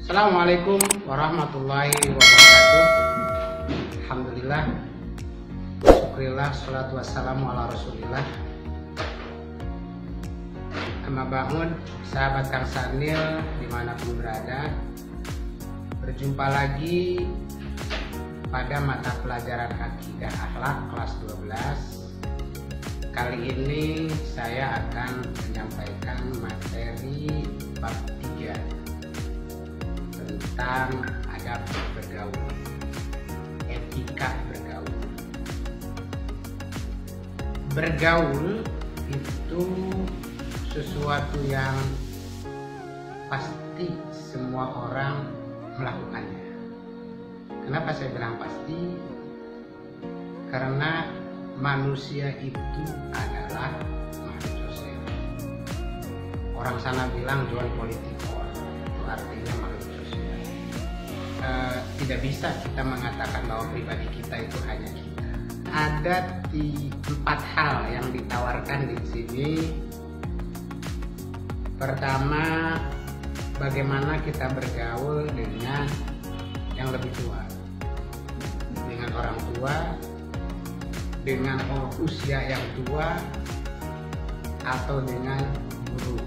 Assalamualaikum warahmatullahi wabarakatuh. Alhamdulillah, syukurillah, salatu wassalamu ala rasulillah. Amma ba'ud, sahabat Kang Sanil dimanapun berada, berjumpa lagi pada mata pelajaran Akidah Akhlak kelas 12. Kali ini saya akan menyampaikan materi bab 3 tentang adab bergaul, etika bergaul. Bergaul itu sesuatu yang pasti semua orang melakukannya. Kenapa saya bilang pasti? Karena manusia itu adalah makhluk sosial. Orang sana bilang jual politikor, itu artinya makhluk sosial. Tidak bisa kita mengatakan bahwa pribadi kita itu hanya kita. Ada 4 hal yang ditawarkan di sini. Pertama, bagaimana kita bergaul dengan yang lebih tua, dengan orang tua, dengan usia yang tua, atau dengan guru.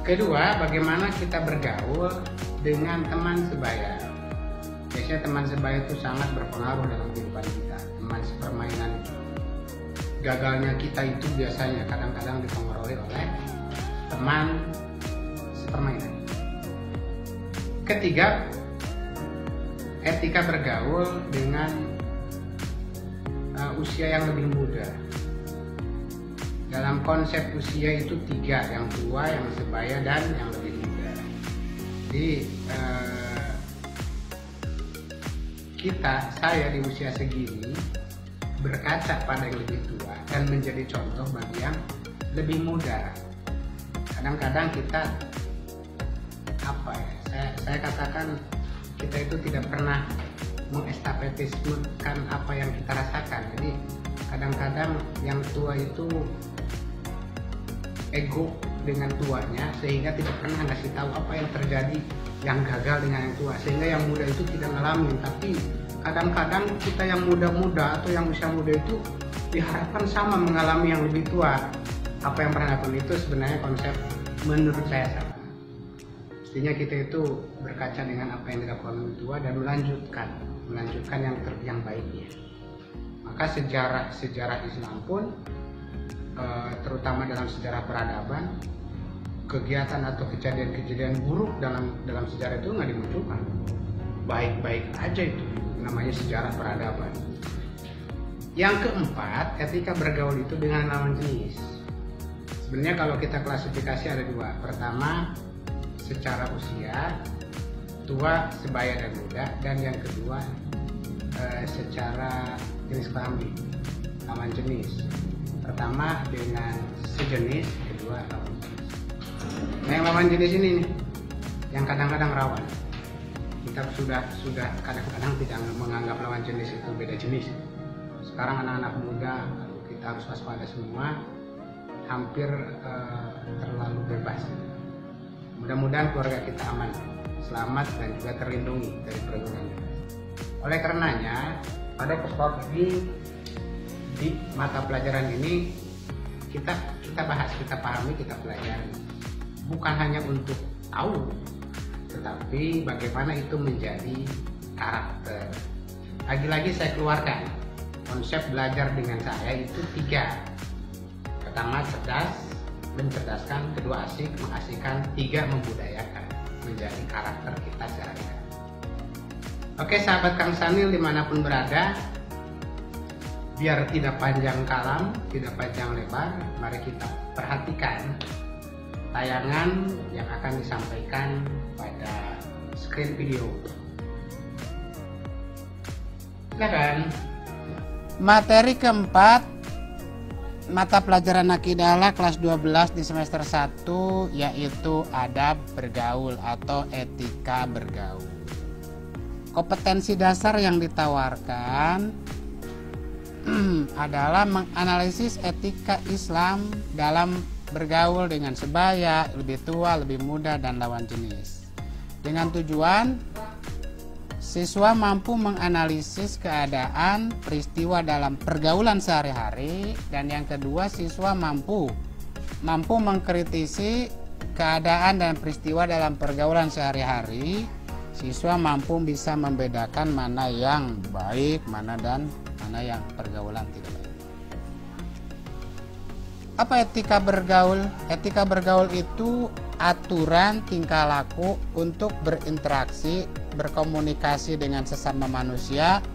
Kedua, bagaimana kita bergaul dengan teman sebaya. Biasanya teman sebaya itu sangat berpengaruh dalam kehidupan kita. Teman sepermainan, gagalnya kita itu biasanya kadang-kadang dipengaruhi oleh teman sepermainan. Ketiga, etika bergaul dengan usia yang lebih muda. Dalam konsep usia itu 3, yang tua, yang sebaya, dan yang lebih muda. Jadi saya di usia segini berkaca pada yang lebih tua dan menjadi contoh bagi yang lebih muda. Kadang-kadang kita saya katakan kita itu tidak pernah mengestafetismekan apa yang kita rasakan. Jadi kadang-kadang yang tua itu ego dengan tuanya sehingga tidak pernah ngasih tahu apa yang terjadi, yang gagal dengan yang tua, sehingga yang muda itu tidak ngalamin. Tapi kadang-kadang kita yang muda-muda atau yang usia muda itu diharapkan sama mengalami yang lebih tua. Apa yang pernah lakukan itu sebenarnya konsep menurut saya salah. Mestinya kita itu berkaca dengan apa yang dilakukan orang tua dan melanjutkan yang baiknya. Maka sejarah Islam pun terutama dalam sejarah peradaban, kegiatan atau kejadian-kejadian buruk dalam sejarah itu nggak dimunculkan. Baik-baik aja itu namanya sejarah peradaban. Yang keempat, etika bergaul itu dengan lawan jenis. Sebenarnya kalau kita klasifikasi ada 2. Pertama, secara usia, tua, sebaya, dan muda. Dan yang kedua, secara jenis kelamin, lawan jenis. Pertama dengan sejenis, kedua lawan jenis. Nah, yang lawan jenis ini nih, yang kadang-kadang rawan. Kita sudah kadang-kadang tidak menganggap lawan jenis itu beda jenis. Sekarang anak-anak muda kita harus waspada semua, hampir terlalu bebas. Mudah-mudahan keluarga kita aman, selamat, dan juga terlindungi dari pergaulan bebas. Oleh karenanya, pada kesempatan ini di mata pelajaran ini kita bahas, kita pahami, kita pelajari. Bukan hanya untuk tahu, tetapi bagaimana itu menjadi karakter. Lagi-lagi saya keluarkan konsep belajar dengan saya itu 3. Pertama, cerdas, mencerdaskan. Kedua, asik, mengasihkan. 3, membudayakan, menjadi karakter kita sehari-hari. Oke, sahabat Kang Sanil dimanapun berada, biar tidak panjang kalam, tidak panjang lebar, mari kita perhatikan tayangan yang akan disampaikan pada screen video. Silakan. Materi keempat, mata pelajaran Akidah Akhlak kelas 12 di semester 1, yaitu adab bergaul atau etika bergaul. Kompetensi dasar yang ditawarkan adalah menganalisis etika Islam dalam bergaul dengan sebaya, lebih tua, lebih muda, dan lawan jenis. Dengan tujuan siswa mampu menganalisis keadaan peristiwa dalam pergaulan sehari-hari, dan yang kedua siswa mampu mengkritisi keadaan dan peristiwa dalam pergaulan sehari-hari. Siswa mampu bisa membedakan mana yang baik, mana yang pergaulan tidak baik. Apa etika bergaul? Etika bergaul itu aturan tingkah laku untuk berinteraksi, berkomunikasi dengan sesama manusia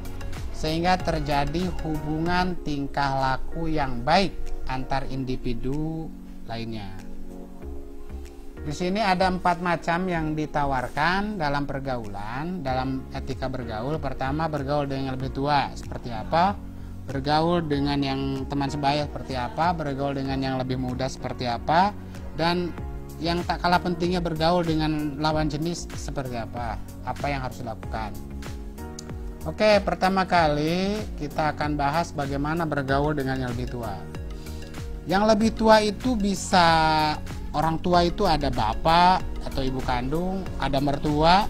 sehingga terjadi hubungan tingkah laku yang baik antar individu lainnya. Di sini ada 4 macam yang ditawarkan dalam pergaulan, dalam etika bergaul. Pertama, bergaul dengan yang lebih tua seperti apa? Bergaul dengan yang teman sebaya seperti apa? Bergaul dengan yang lebih muda seperti apa? Dan yang tak kalah pentingnya, bergaul dengan lawan jenis seperti apa? Apa yang harus dilakukan? Oke, pertama kali kita akan bahas bagaimana bergaul dengan yang lebih tua. Yang lebih tua itu bisa orang tua, itu ada bapak atau ibu kandung, ada mertua,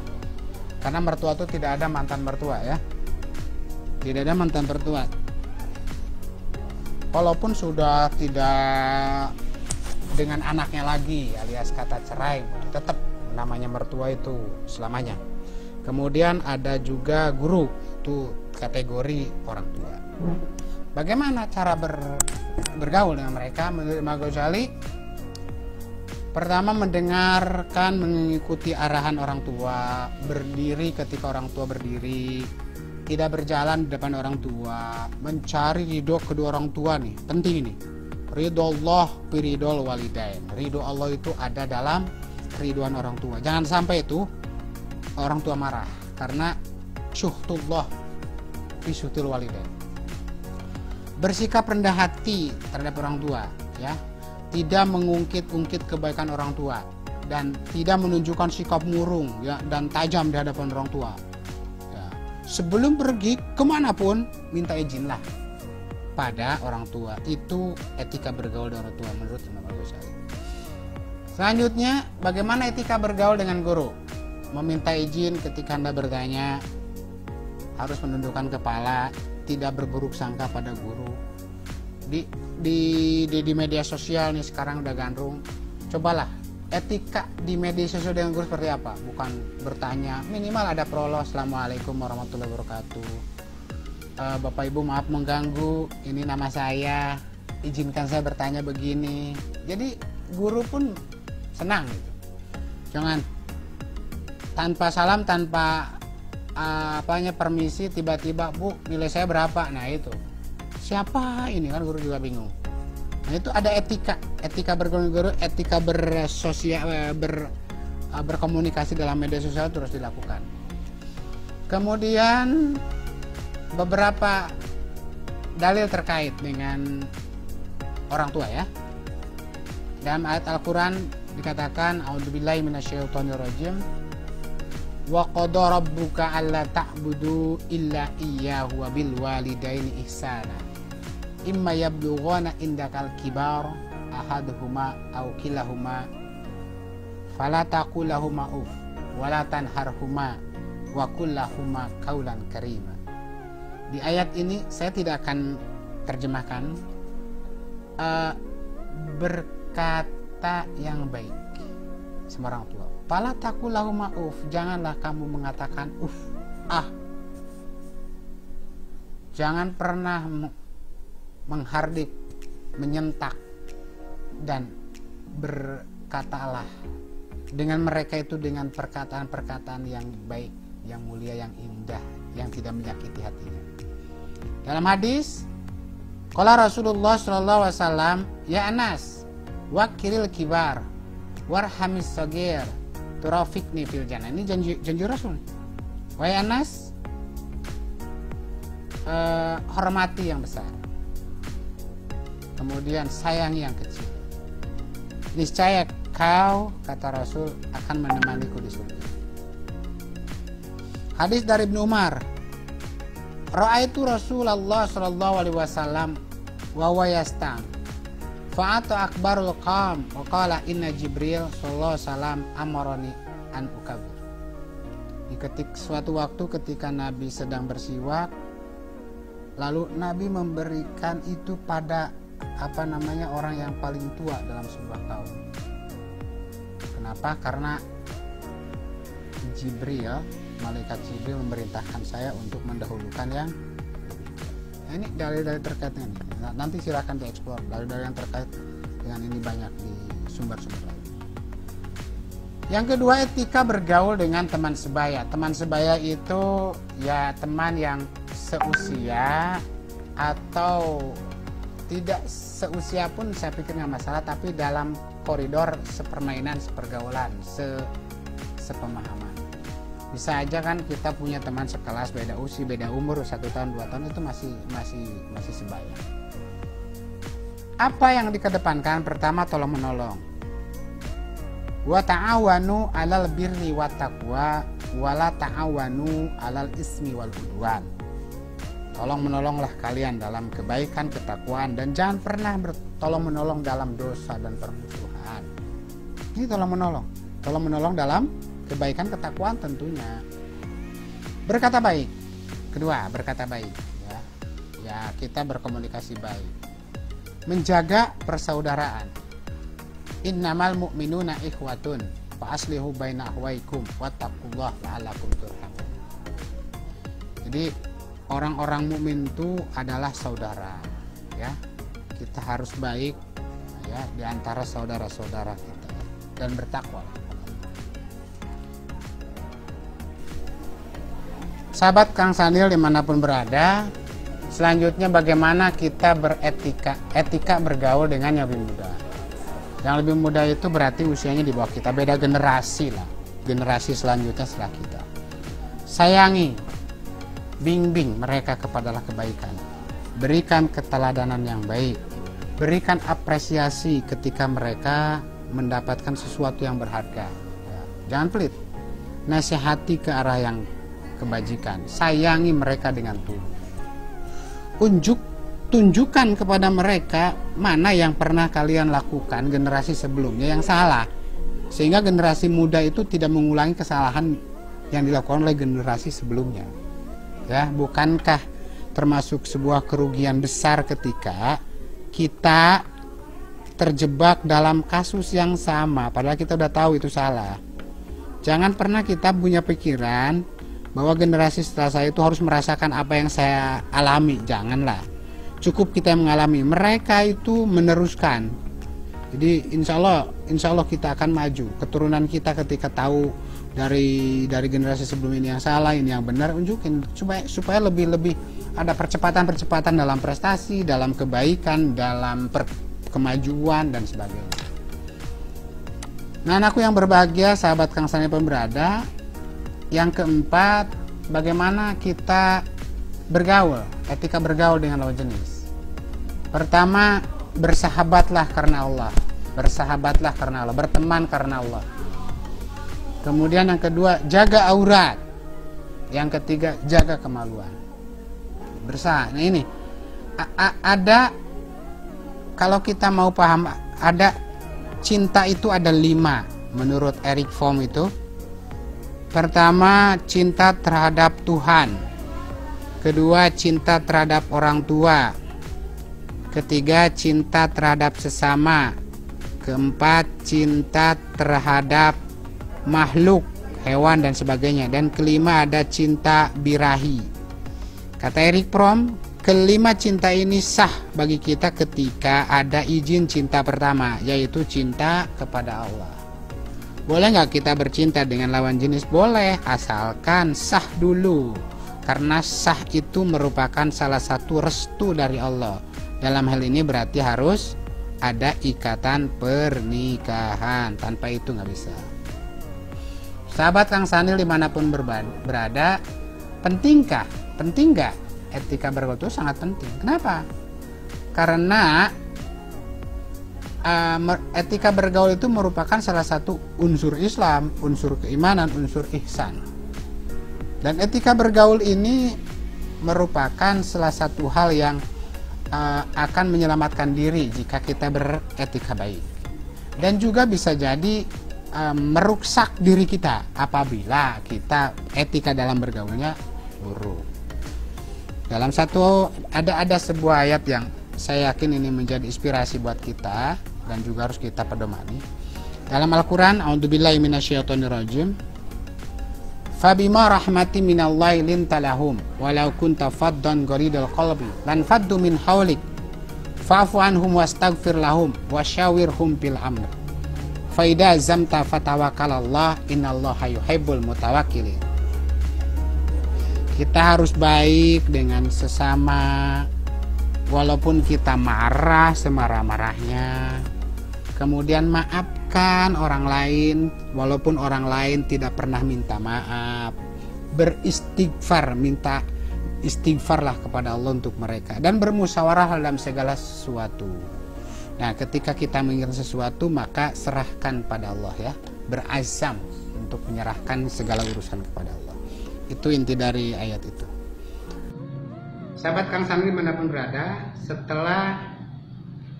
karena mertua itu tidak ada mantan mertua ya, tidak ada mantan mertua. Walaupun sudah tidak dengan anaknya lagi alias kata cerai, tetap namanya mertua itu selamanya. Kemudian ada juga guru, itu kategori orang tua. Bagaimana cara bergaul dengan mereka? Menurut Imam Ghazali, pertama, mendengarkan, mengikuti arahan orang tua, berdiri ketika orang tua berdiri, tidak berjalan di depan orang tua, mencari ridho kedua orang tua nih, penting ini. Ridho Allah, ridho walidain. Ridho Allah itu ada dalam ridhoan orang tua. Jangan sampai itu orang tua marah, karena syuhtullah fi syuhtil walidain. Bersikap rendah hati terhadap orang tua, ya. Tidak mengungkit-ungkit kebaikan orang tua, dan tidak menunjukkan sikap murung ya dan tajam di hadapan orang tua ya. Sebelum pergi kemanapun minta izinlah pada orang tua. Itu etika bergaul dengan orang tua menurut Imam Ghazali. Selanjutnya, bagaimana etika bergaul dengan guru? Meminta izin ketika Anda bertanya, harus menundukkan kepala, tidak berburuk sangka pada guru. Di media sosial nih sekarang udah gandrung, cobalah etika di media sosial dengan guru seperti apa. Bukan bertanya, minimal ada prolog, assalamualaikum warahmatullahi wabarakatuh, bapak ibu maaf mengganggu, ini nama saya, izinkan saya bertanya begini. Jadi guru pun senang gitu. Jangan tanpa salam, tanpa permisi, tiba-tiba, Bu, nilai saya berapa? Nah itu siapa ini, kan guru juga bingung. Nah itu ada etika bergaul guru, etika berkomunikasi dalam media sosial terus dilakukan. Kemudian beberapa dalil terkait dengan orang tua ya. Dalam ayat Al-Quran dikatakan, a'udzubillahi minasyaitonirrajim, wa qada rabbuka alla ta'budu illa iyyahu wa bil walidaini ihsana imma yablughana indakal kibar ahaduhuma aw kilahuma fala taqul lahumā uff wa la tanharhumā wa qul lahumā qawlan karīmā. Di ayat ini saya tidak akan terjemahkan, berkata yang baik sama orang tua. Fala taqul lahumā uff, janganlah kamu mengatakan jangan pernah menghardik, menyentak, dan berkatalah dengan mereka itu dengan perkataan-perkataan yang baik, yang mulia, yang indah, yang tidak menyakiti hatinya. Dalam hadis, qala Rasulullah sallallahu alaihi wasallam, ya Anas, wakiril kibar warhamis sagir turafikni fil jannah. Ini janji Rasul. Wahai Anas, hormati yang besar, kemudian sayangi yang kecil. Niscaya kau, kata Rasul, akan menemaniku di surga. Hadis dari Ibnu Umar, ra'aitu Rasulullah sallallahu alaihi wasallam wa huwa yastam Fa'ata akbarul qam wa qala inna Jibril sallallahu alaihi wasallam amarani an ukabir. Suatu waktu ketika Nabi sedang bersiwak, lalu Nabi memberikan itu pada orang yang paling tua dalam sebuah kaum. Kenapa? Karena Jibril, malaikat Jibril memerintahkan saya untuk mendahulukan yang ini dalil-dalil terkaitnya nih. Nanti silahkan dieksplor dalil-dalil yang terkait dengan ini banyak di sumber-sumber lain. Yang kedua, etika bergaul dengan teman sebaya. Teman sebaya itu ya teman yang seusia atau tidak seusia pun saya pikir nggak masalah, tapi dalam koridor sepermainan, sepergaulan, sepemahaman. Bisa aja kan kita punya teman sekelas, beda usia, beda umur, 1 tahun 2 tahun, itu masih sebaya. Apa yang dikedepankan? Pertama, tolong menolong. Wa ta'awanu 'alal birri wat taqwa wa la ta'awanu 'alal ismi wal udwan. Tolong menolonglah kalian dalam kebaikan, ketakwaan, dan jangan pernah bertolong menolong dalam dosa dan permusuhan. Ini tolong menolong dalam kebaikan, ketakwaan tentunya. Berkata baik. Kedua, berkata baik, ya kita berkomunikasi baik. Menjaga persaudaraan. Innamal mu'minuna ikhwatun fa aslihu baina akhwaikum wattaqullaha la'allakum turhamun. Jadi orang-orang mukmin itu adalah saudara, ya. Kita harus baik, ya, di antara saudara-saudara kita, dan bertakwa. Sahabat Kang Sanil dimanapun berada, selanjutnya bagaimana kita etika bergaul dengan yang lebih muda. Yang lebih muda itu berarti usianya di bawah kita, beda generasi lah, generasi selanjutnya setelah kita. Sayangi, bimbing mereka kepadalah kebaikan, berikan keteladanan yang baik, berikan apresiasi ketika mereka mendapatkan sesuatu yang berharga, ya. Jangan pelit, nasihati ke arah yang kebajikan, sayangi mereka dengan tulus, tunjukkan kepada mereka mana yang pernah kalian lakukan generasi sebelumnya yang salah, sehingga generasi muda itu tidak mengulangi kesalahan yang dilakukan oleh generasi sebelumnya. Ya, bukankah termasuk sebuah kerugian besar ketika kita terjebak dalam kasus yang sama padahal kita udah tahu itu salah. Jangan pernah kita punya pikiran bahwa generasi setelah saya itu harus merasakan apa yang saya alami. Janganlah, cukup kita yang mengalami, mereka itu meneruskan. Jadi insya Allah kita akan maju. Keturunan kita ketika tahu dari generasi sebelum ini yang salah, ini yang benar, unjukin supaya lebih ada percepatan dalam prestasi, dalam kebaikan, dalam kemajuan dan sebagainya. Nah, anakku yang berbahagia, sahabat Kang Sanil berada. Yang keempat, bagaimana kita bergaul, etika bergaul dengan lawan jenis. Pertama, bersahabatlah karena Allah, berteman karena Allah. Kemudian yang kedua, jaga aurat. Yang ketiga, jaga kemaluan. Nah ini ada, kalau kita mau paham, ada cinta itu ada 5 menurut Erich Fromm itu. Pertama, cinta terhadap Tuhan. Kedua, cinta terhadap orang tua. Ketiga, cinta terhadap sesama. Keempat, cinta terhadap makhluk, hewan dan sebagainya. Dan kelima, ada cinta birahi. Kata Erich Fromm, kelima cinta ini sah bagi kita ketika ada izin cinta pertama, yaitu cinta kepada Allah. Boleh nggak kita bercinta dengan lawan jenis? Boleh, asalkan sah dulu. Karena sah itu merupakan salah satu restu dari Allah. Dalam hal ini berarti harus ada ikatan pernikahan. Tanpa itu nggak bisa. Sahabat Kang Sanil dimanapun berada, penting nggak etika bergaul? Itu sangat penting. Kenapa? Karena etika bergaul itu merupakan salah satu unsur Islam, unsur keimanan, unsur ihsan. Dan etika bergaul ini merupakan salah satu hal yang akan menyelamatkan diri jika kita beretika baik, dan juga bisa jadi meruksak diri kita apabila kita etika dalam bergaulnya buruk. Dalam ada sebuah ayat yang saya yakin ini menjadi inspirasi buat kita dan juga harus kita pedomani. Dalam Al-Quran, a'udzubillahi minasyaitonirrajim, fabima rahmati minallahi linta lahum walau kunta faddan gharidal qalbi lan faddu min hawlik fa'fu anhum wastaghfir lahum wasyawirhum fil amr faida zamta fatawakkalallah innallaha yuhibbul mutawakkilin. Kita harus baik dengan sesama walaupun kita marah semarah-marahnya, kemudian maafkan orang lain walaupun orang lain tidak pernah minta maaf, beristighfar, minta istighfarlah kepada Allah untuk mereka, dan bermusyawarah dalam segala sesuatu. Nah, ketika kita menginginkan sesuatu maka serahkan pada Allah ya, berazam untuk menyerahkan segala urusan kepada Allah. Itu inti dari ayat itu. Sahabat Kang Sandi dimanapun berada, setelah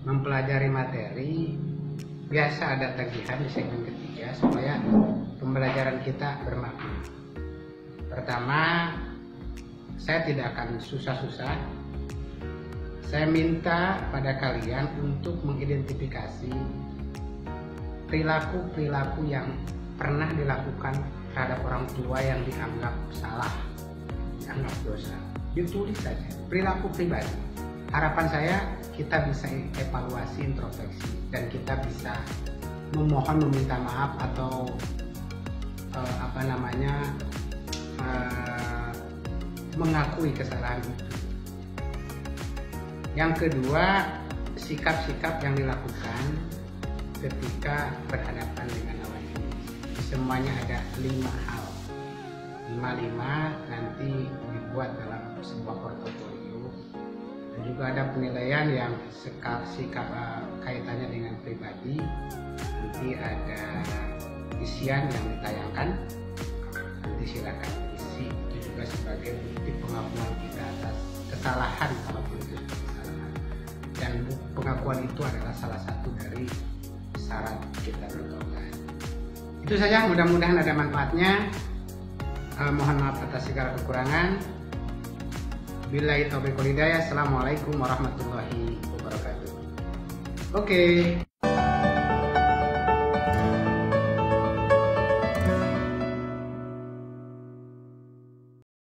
mempelajari materi, biasa ada tagihan di segmen ketiga supaya pembelajaran kita bermakna. Pertama, saya tidak akan susah-susah. Saya minta pada kalian untuk mengidentifikasi perilaku-perilaku yang pernah dilakukan terhadap orang tua yang dianggap salah, dianggap dosa. Ditulis saja, perilaku pribadi. Harapan saya kita bisa evaluasi, introspeksi, dan kita bisa memohon meminta maaf atau mengakui kesalahan itu. Yang kedua, sikap-sikap yang dilakukan ketika berhadapan dengan lawan jenis. Semuanya ada 5 hal. 5 nanti dibuat dalam sebuah portofolio, dan juga ada penilaian yang sikap kaitannya dengan pribadi. Nanti ada isian yang ditayangkan, nanti silakan isi. Itu juga sebagai bukti pengakuan kita atas kesalahan kalaupun itu kesalahan, dan pengakuan itu adalah salah satu dari syarat kita bertobat. Itu saja, mudah-mudahan ada manfaatnya. Mohon maaf atas segala kekurangan. Billahi taufiq wal hidayah. Assalamualaikum warahmatullahi wabarakatuh. Oke.